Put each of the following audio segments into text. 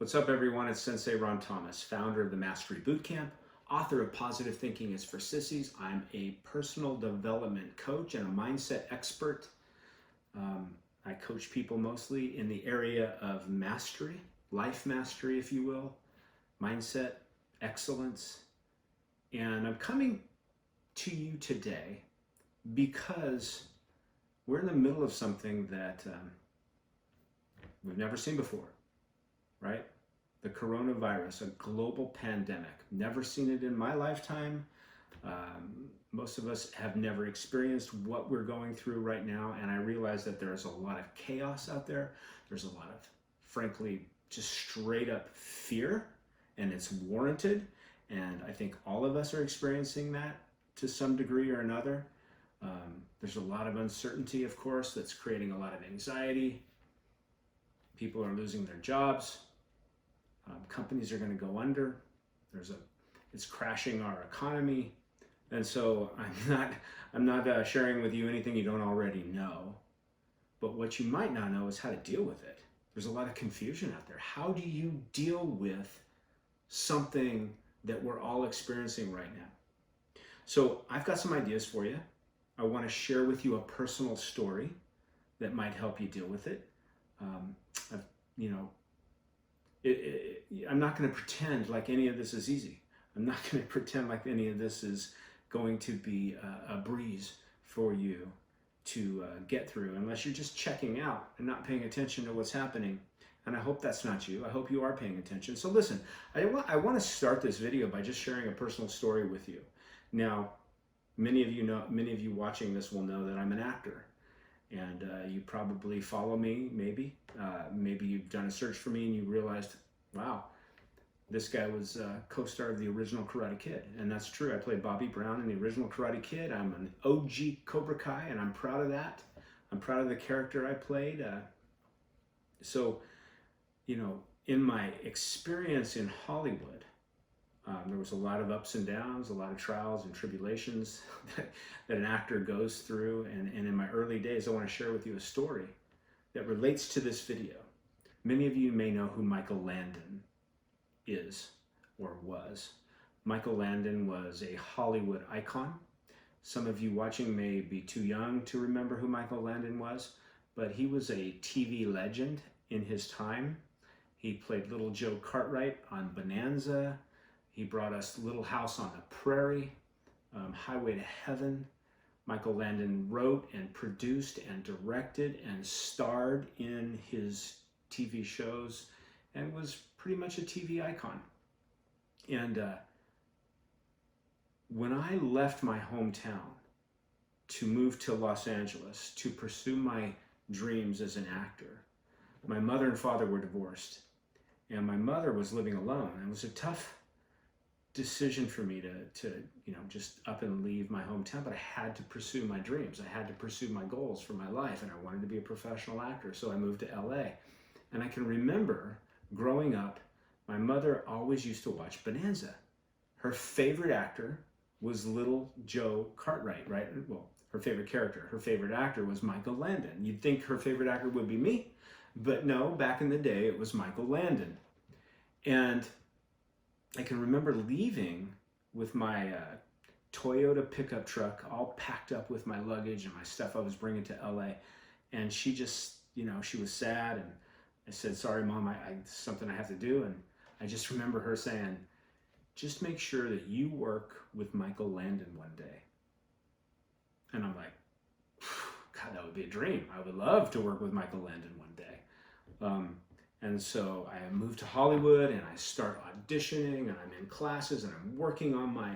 What's up, everyone? It's Sensei Ron Thomas, founder of the Mastery Bootcamp, author of Positive Thinking is for Sissies. I'm a personal development coach and a mindset expert. I coach people mostly in the area of mastery, life mastery, if you will, mindset, excellence. And I'm coming to you today because we're in the middle of something that we've never seen before, right? The coronavirus, a global pandemic. Never seen it in my lifetime. Most of us have never experienced what we're going through right now, and I realize that there's a lot of chaos out there. There's a lot of, frankly, just straight up fear, and it's warranted. And I think all of us are experiencing that to some degree or another. There's a lot of uncertainty, of course, that's creating a lot of anxiety. People are losing their jobs. Companies are going to go under. It's crashing our economy. And so I'm not sharing with you anything you don't already know. But what you might not know is how to deal with it. There's a lot of confusion out there. How do you deal with something that we're all experiencing right now? So I've got some ideas for you. I want to share with you a personal story that might help you deal with it. I'm not going to pretend like any of this is easy. I'm not going to pretend like any of this is going to be a breeze for you to get through, unless you're just checking out and not paying attention to what's happening. And I hope that's not you. I hope you are paying attention. So listen, I want to start this video by just sharing a personal story with you. Now, many of you watching this will know that I'm an actor. And you probably follow me, maybe. Maybe you've done a search for me and you realized, wow, this guy was a co-star of the original Karate Kid. And that's true. I played Bobby Brown in the original Karate Kid. I'm an OG Cobra Kai, and I'm proud of that. I'm proud of the character I played. In my experience in Hollywood, there was a lot of ups and downs, a lot of trials and tribulations that an actor goes through. And in my early days, I want to share with you a story that relates to this video. Many of you may know who Michael Landon is or was. Michael Landon was a Hollywood icon. Some of you watching may be too young to remember who Michael Landon was, but he was a TV legend in his time. He played Little Joe Cartwright on Bonanza. He brought us Little House on the Prairie, Highway to Heaven. Michael Landon wrote and produced and directed and starred in his TV shows and was pretty much a TV icon. And when I left my hometown to move to Los Angeles to pursue my dreams as an actor, my mother and father were divorced, and my mother was living alone. It was a tough decision for me to just up and leave my hometown, but I had to pursue my dreams. I had to pursue my goals for my life, and I wanted to be a professional actor, so I moved to LA. And I can remember growing up, my mother always used to watch Bonanza. Her favorite actor was Little Joe Cartwright, right? Well, her favorite character, her favorite actor was Michael Landon. You'd think her favorite actor would be me, but no, back in the day, it was Michael Landon. And I can remember leaving with my Toyota pickup truck all packed up with my luggage and my stuff I was bringing to LA. And she just, she was sad. And I said, sorry, Mom, it's something I have to do. And I just remember her saying, just make sure that you work with Michael Landon one day. And I'm like, God, that would be a dream. I would love to work with Michael Landon one day. And so I moved to Hollywood and I start auditioning and I'm in classes and I'm working on my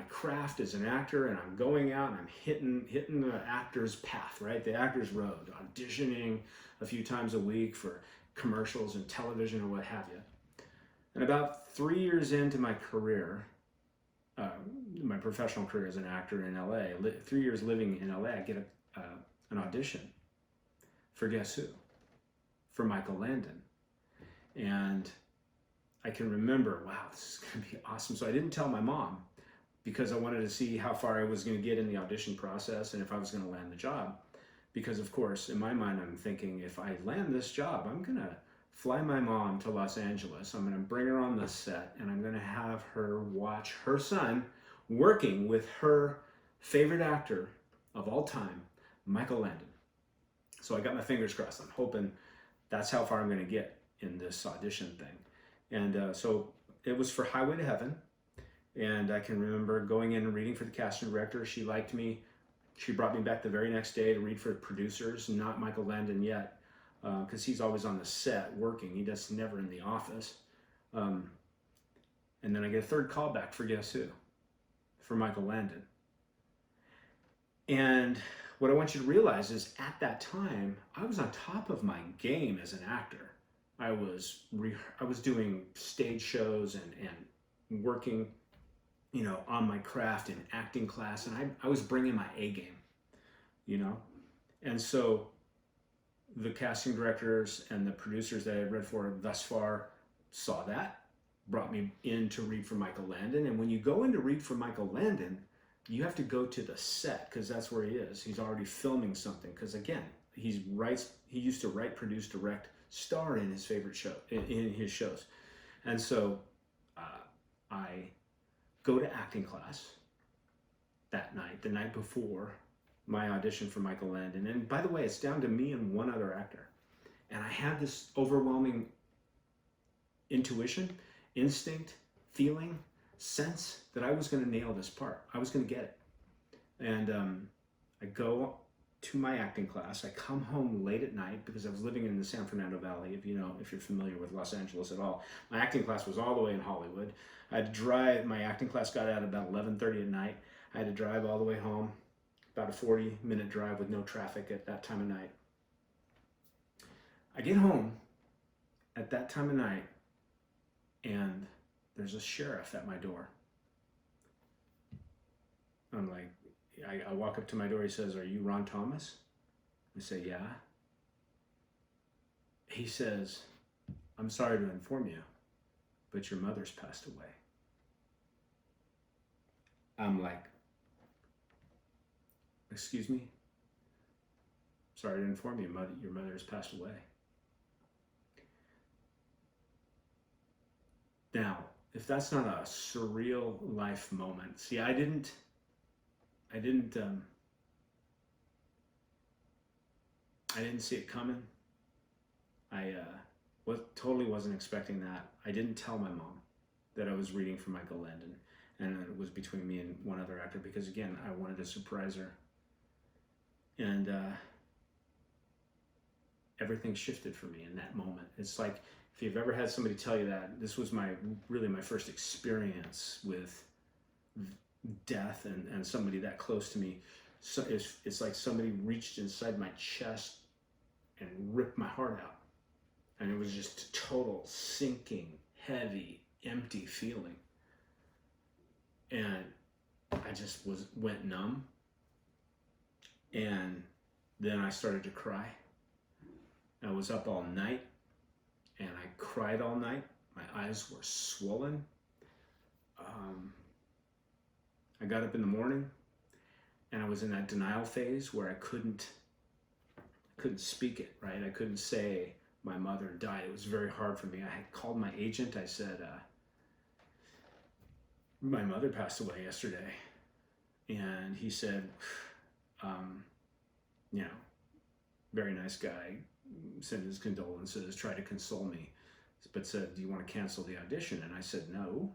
craft as an actor, and I'm going out and I'm hitting the actor's path, right? The actor's road, auditioning a few times a week for commercials and television or what have you. And about 3 years into my career, my professional career as an actor in LA, 3 years living in LA, I get an audition for guess who? For Michael Landon. And I can remember, wow, this is going to be awesome. So I didn't tell my mom because I wanted to see how far I was going to get in the audition process and if I was going to land the job. Because, of course, in my mind, I'm thinking, if I land this job, I'm going to fly my mom to Los Angeles. I'm going to bring her on the set, and I'm going to have her watch her son working with her favorite actor of all time, Michael Landon. So I got my fingers crossed. I'm hoping that's how far I'm going to get in this audition thing. And so it was for Highway to Heaven. And I can remember going in and reading for the casting director. She liked me. She brought me back the very next day to read for producers, not Michael Landon yet, because he's always on the set working. He does never in the office. And then I get a third call back for guess who? For Michael Landon. And what I want you to realize is at that time, I was on top of my game as an actor. I was doing stage shows and working, you know, on my craft in acting class, and I was bringing my A game, you know. And so the casting directors and the producers that I had read for thus far saw that, brought me in to read for Michael Landon. And when you go in to read for Michael Landon, you have to go to the set because that's where he is. He's already filming something because, again, he used to write, produce, direct, star in his favorite show, in his shows. And so I go to acting class that night, the night before my audition for Michael Landon. And by the way, it's down to me and one other actor. And I had this overwhelming intuition, instinct, feeling, sense that I was going to nail this part. I was going to get it. And I go to my acting class. I come home late at night because I was living in the San Fernando Valley, if you're familiar with Los Angeles at all. My acting class was all the way in Hollywood. I had to drive, my acting class got out about 11:30 at night. I had to drive all the way home, about a 40-minute drive with no traffic at that time of night. I get home at that time of night, and there's a sheriff at my door. I'm like, I walk up to my door. He says, "Are you Ron Thomas?" I say, "Yeah." He says, "I'm sorry to inform you, but your mother's passed away." I'm like, "Excuse me? Sorry to inform you, your mother has passed away." Now, if that's not a surreal life moment, see, I didn't see it coming. I totally wasn't expecting that. I didn't tell my mom that I was reading for Michael Landon, and it was between me and one other actor because, again, I wanted to surprise her. And everything shifted for me in that moment. It's like, if you've ever had somebody tell you that, this was really my first experience with death and somebody that close to me. So it's like somebody reached inside my chest and ripped my heart out. And it was just a total sinking, heavy, empty feeling. And I just went numb. And then I started to cry. I was up all night and I cried all night. My eyes were swollen. I got up in the morning and I was in that denial phase where I couldn't speak it, right? I couldn't say my mother died. It was very hard for me. I had called my agent. I said, my mother passed away yesterday. And he said, very nice guy, sent his condolences, tried to console me, but said, "Do you want to cancel the audition?" And I said, no,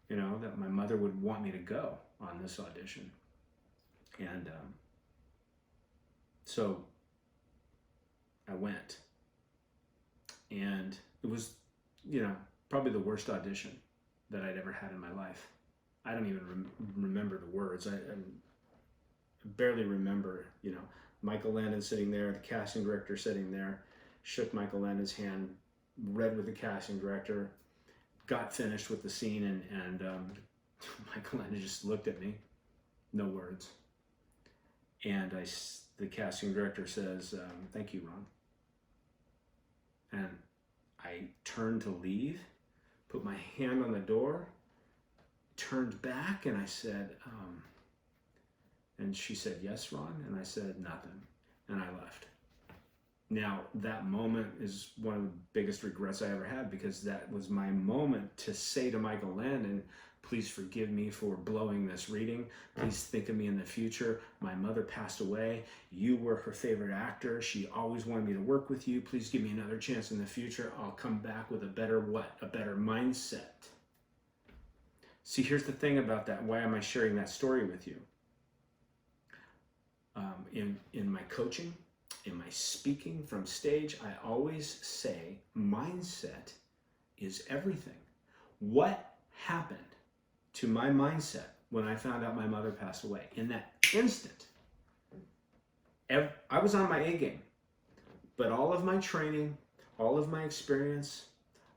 that my mother would want me to go on this audition. And so I went. And it was, probably the worst audition that I'd ever had in my life. I don't even remember the words. I barely remember, Michael Landon sitting there, the casting director sitting there, shook Michael Landon's hand, read with the casting director, got finished with the scene, and Michael Landon just looked at me, no words. And the casting director says, "Thank you, Ron." And I turned to leave, put my hand on the door, turned back, and I said, and she said, "Yes, Ron?" And I said, "Nothing." And I left. Now, that moment is one of the biggest regrets I ever had, because that was my moment to say to Michael Landon, please forgive me for blowing this reading. Please think of me in the future. My mother passed away. You were her favorite actor. She always wanted me to work with you. Please give me another chance in the future. I'll come back with a better what? A better mindset. See, here's the thing about that. Why am I sharing that story with you? In my coaching, in my speaking from stage, I always say mindset is everything. What happened to my mindset when I found out my mother passed away? In that instant, I was on my A game, but all of my training, all of my experience,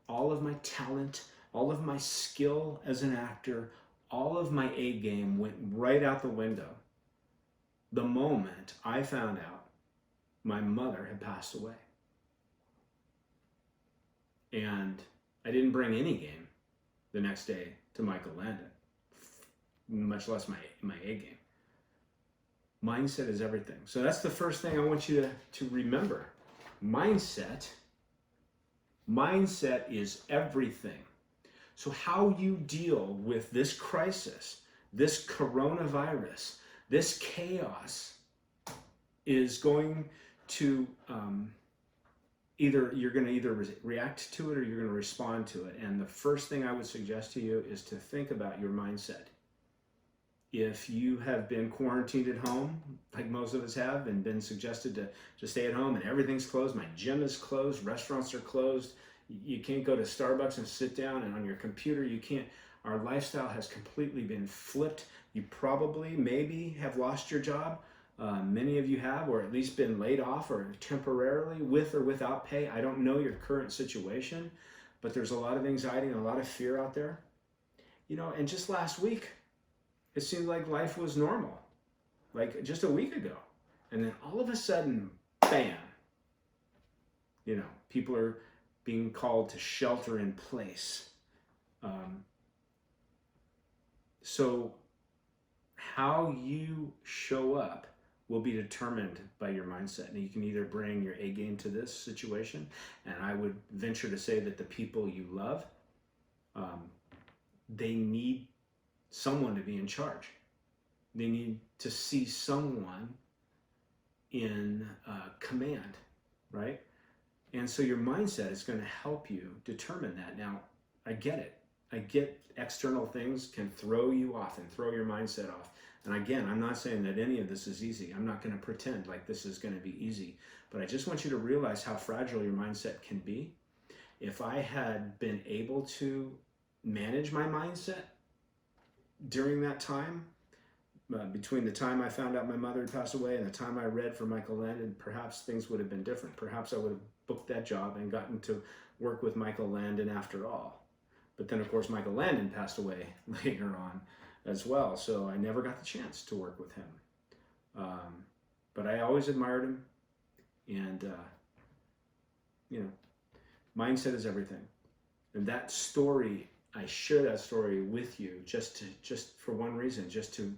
all of my talent, all of my skill as an actor, all of my A game went right out the window the moment I found out my mother had passed away. And I didn't bring any game the next day to Michael Landon, much less my A game. Mindset is everything. So that's the first thing I want you to remember. Mindset is everything. So how you deal with this crisis, this coronavirus, this chaos is going to you're going to either react to it or you're going to respond to it. And the first thing I would suggest to you is to think about your mindset. If you have been quarantined at home, like most of us have, and been suggested to stay at home and everything's closed, my gym is closed, restaurants are closed, you can't go to Starbucks and sit down, and on your computer you can't. Our lifestyle has completely been flipped. You probably, maybe, have lost your job. Many of you have, or at least been laid off or temporarily with or without pay. I don't know your current situation, but there's a lot of anxiety and a lot of fear out there. You know, and just last week, it seemed like life was normal, like just a week ago. And then all of a sudden, bam, you know, people are being called to shelter in place. So how you show up will be determined by your mindset. And you can either bring your A game to this situation, and I would venture to say that the people you love, they need someone to be in charge. They need to see someone in command, right? And so your mindset is going to help you determine that. Now, I get it. I get external things can throw you off and throw your mindset off. And again, I'm not saying that any of this is easy. I'm not going to pretend like this is going to be easy. But I just want you to realize how fragile your mindset can be. If I had been able to manage my mindset during that time, between the time I found out my mother had passed away and the time I read for Michael Landon, perhaps things would have been different. Perhaps I would have booked that job and gotten to work with Michael Landon after all. But then, of course, Michael Landon passed away later on as well, so I never got the chance to work with him. But I always admired him, and you know, mindset is everything. And that story, I share that story with you just for one reason, just to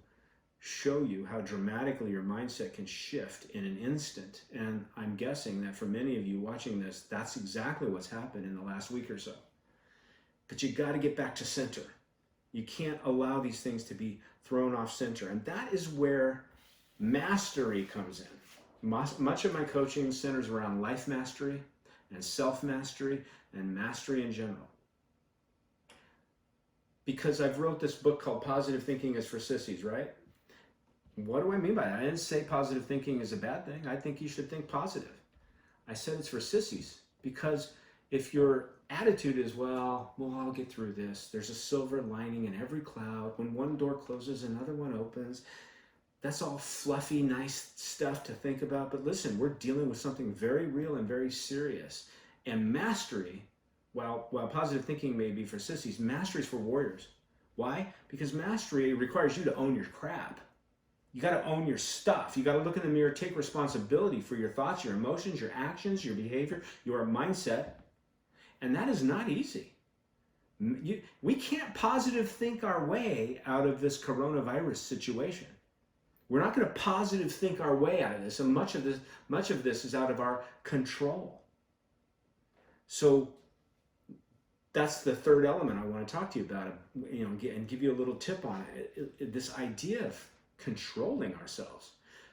show you how dramatically your mindset can shift in an instant. And I'm guessing that for many of you watching this, that's exactly what's happened in the last week or so. But you got to get back to center. You can't allow these things to be thrown off center. And that is where mastery comes in. Much of my coaching centers around life mastery and self-mastery and mastery in general. Because I've wrote this book called Positive Thinking is for Sissies, right? What do I mean by that? I didn't say positive thinking is a bad thing. I think you should think positive. I said it's for sissies, because if your attitude is, well, I'll get through this. There's a silver lining in every cloud. When one door closes, another one opens. That's all fluffy, nice stuff to think about. But listen, we're dealing with something very real and very serious. And mastery, while positive thinking may be for sissies, mastery is for warriors. Why? Because mastery requires you to own your crap. You got to own your stuff. You got to look in the mirror, take responsibility for your thoughts, your emotions, your actions, your behavior, your mindset. And that is not easy. We can't positive think our way out of this coronavirus situation. We're not going to positive think our way out of this, and much of this is out of our control. So that's the third element I want to talk to you about, and give you a little tip on it. This idea of controlling ourselves,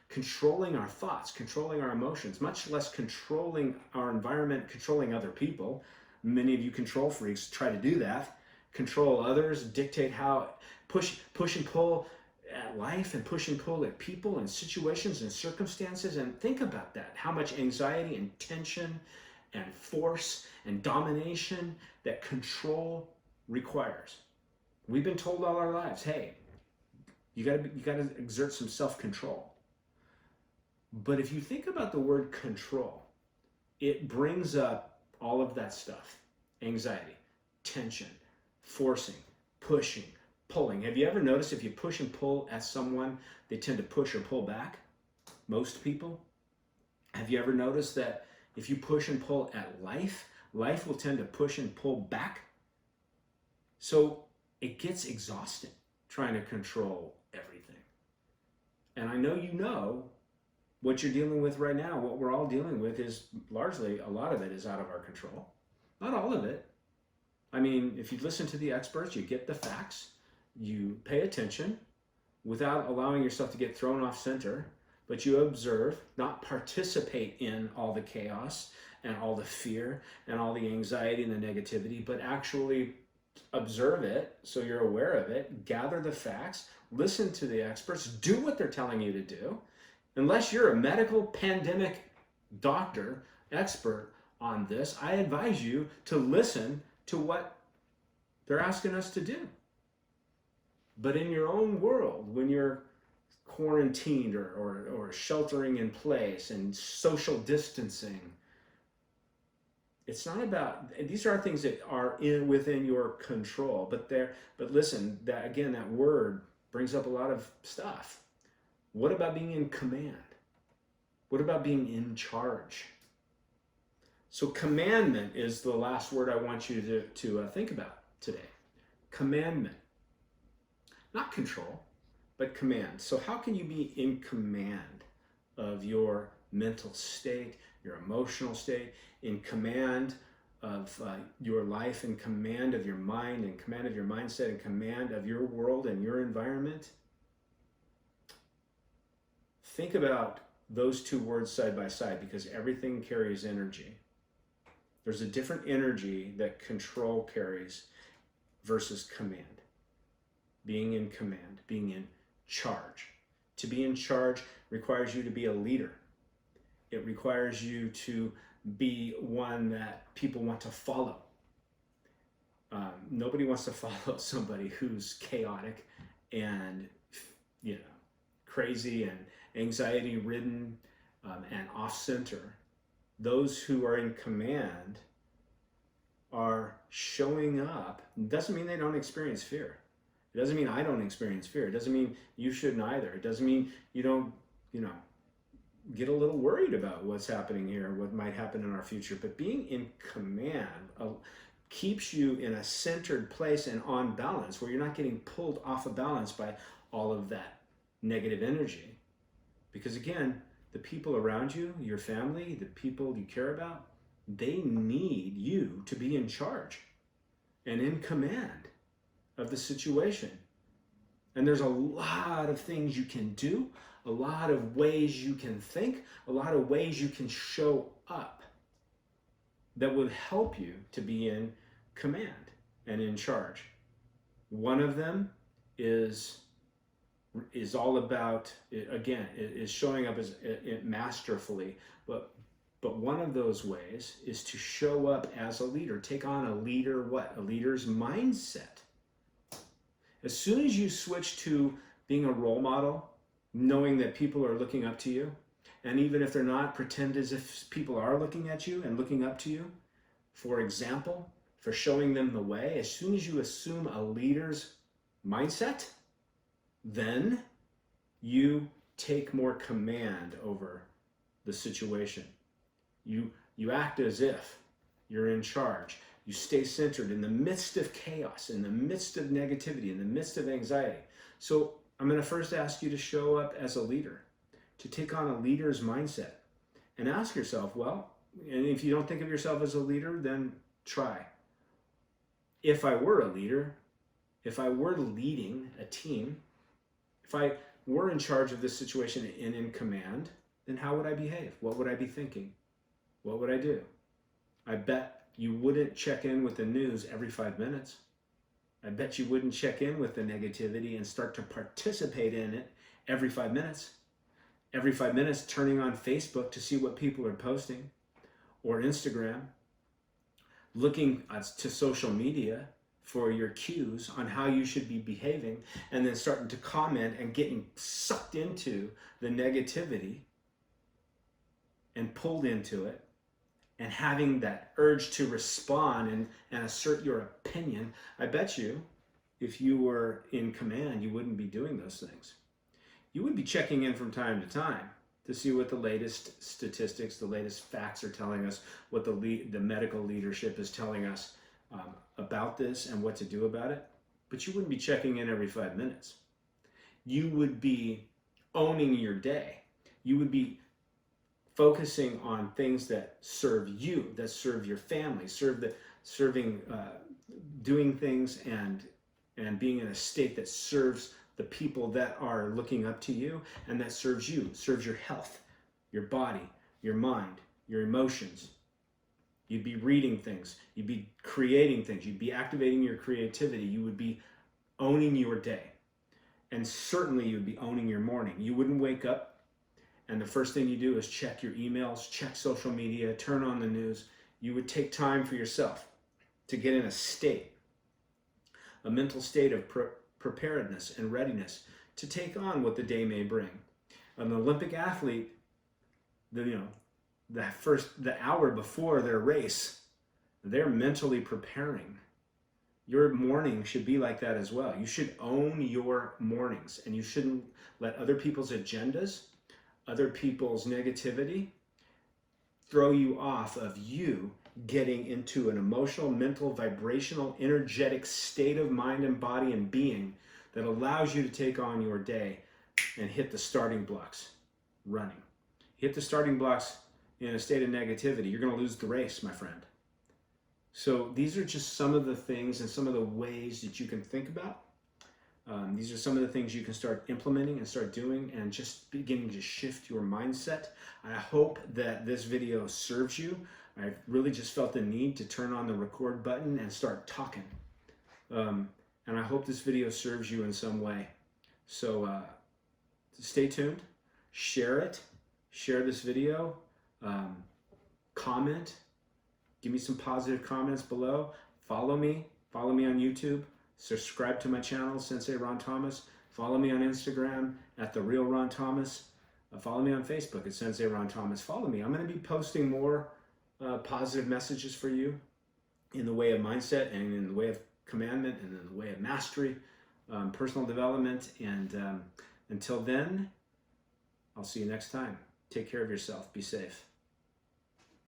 controlling our thoughts, controlling our emotions, much less controlling our environment, controlling other people. Many of you control freaks try to do that. Control others, dictate how, push and pull at life, and push and pull at people and situations and circumstances. And think about that, how much anxiety and tension and force and domination that control requires. We've been told all our lives, hey, you gotta exert some self-control. But if you think about the word control, it brings up all of that stuff: anxiety, tension, forcing, pushing, pulling. Have you ever noticed if you push and pull at someone, they tend to push or pull back? Most people. Have you ever noticed that if you push and pull at life, life will tend to push and pull back? So it gets exhausting trying to control everything. And I know you know what you're dealing with right now. What we're all dealing with is largely, a lot of it is out of our control. Not all of it. I mean, if you listen to the experts, you get the facts, you pay attention without allowing yourself to get thrown off center, but you observe, not participate in all the chaos and all the fear and all the anxiety and the negativity, but actually observe it so you're aware of it, gather the facts, listen to the experts, do what they're telling you to do. Unless you're a medical pandemic doctor, expert on this, I advise you to listen to what they're asking us to do. But in your own world, when you're quarantined or sheltering in place and social distancing, it's not about, these are things that are within your control, but listen, that word brings up a lot of stuff. What about being in command? What about being in charge? So commandment is the last word I want you to think about today. Commandment. Not control, but command. So how can you be in command of your mental state, your emotional state, in command of your life, in command of your mind, in command of your mindset, in command of your world and your environment? Think about those two words side by side, because everything carries energy. There's a different energy that control carries versus command. Being in command, being in charge. To be in charge requires you to be a leader. It requires you to be one that people want to follow. Nobody wants to follow somebody who's chaotic and, crazy and anxiety ridden and off center. Those who are in command are showing up. It doesn't mean they don't experience fear. It doesn't mean I don't experience fear. It doesn't mean you shouldn't either. It doesn't mean you don't, get a little worried about what's happening here, what might happen in our future. But being in command keeps you in a centered place and on balance, where you're not getting pulled off of balance by all of that negative energy. Because again, the people around you, your family, the people you care about, they need you to be in charge and in command of the situation. And there's a lot of things you can do, a lot of ways you can think, a lot of ways you can show up that would help you to be in command and in charge. One of them is all about, again, it is showing up as masterfully, but one of those ways is to show up as a leader, take on a leader, a leader's mindset. As soon as you switch to being a role model, knowing that people are looking up to you, and even if they're not, pretend as if people are looking at you and looking up to you, for example, for showing them the way, as soon as you assume a leader's mindset, then you take more command over the situation. You act as if you're in charge. You stay centered in the midst of chaos, in the midst of negativity, in the midst of anxiety. So I'm going to first ask you to show up as a leader, to take on a leader's mindset, and ask yourself, well, and if you don't think of yourself as a leader, then try. If I were a leader, if I were leading a team, if I were in charge of this situation and in command, then how would I behave? What would I be thinking? What would I do? I bet you wouldn't check in with the news every 5 minutes. I bet you wouldn't check in with the negativity and start to participate in it every 5 minutes. Every 5 minutes turning on Facebook to see what people are posting, or Instagram, looking to social media for your cues on how you should be behaving, and then starting to comment and getting sucked into the negativity and pulled into it, and having that urge to respond and assert your opinion. I bet you, if you were in command, you wouldn't be doing those things. You would be checking in from time to time to see what the latest statistics, the latest facts are telling us, what the medical leadership is telling us about this and what to do about it. But you wouldn't be checking in every 5 minutes. You would be owning your day. You would be focusing on things that serve you, that serve your family, doing things and being in a state that serves the people that are looking up to you, and that serves you, serves your health, your body, your mind, your emotions. You'd be reading things, you'd be creating things, you'd be activating your creativity, you would be owning your day. And certainly you'd be owning your morning. You wouldn't wake up and the first thing you do is check your emails, check social media, turn on the news. You would take time for yourself to get in a mental state of preparedness and readiness to take on what the day may bring. An Olympic athlete, the hour before their race, they're mentally preparing. Your morning should be like that as well. You should own your mornings, and you shouldn't let other people's agendas, other people's negativity throw you off of you getting into an emotional, mental, vibrational, energetic state of mind and body and being that allows you to take on your day and hit the starting blocks running. Hit the starting blocks in a state of negativity, you're going to lose the race, my friend. So these are just some of the things and some of the ways that you can think about. These are some of the things you can start implementing and start doing and just beginning to shift your mindset. I hope that this video serves you. I really just felt the need to turn on the record button and start talking. And I hope this video serves you in some way. So stay tuned, share it, share this video, comment, give me some positive comments below, follow me on YouTube, subscribe to my channel, Sensei Ron Thomas, follow me on Instagram at The Real Ron Thomas, follow me on Facebook at Sensei Ron Thomas, follow me. I'm going to be posting more positive messages for you in the way of mindset and in the way of commandment and in the way of mastery, personal development, and until then, I'll see you next time. Take care of yourself. Be safe.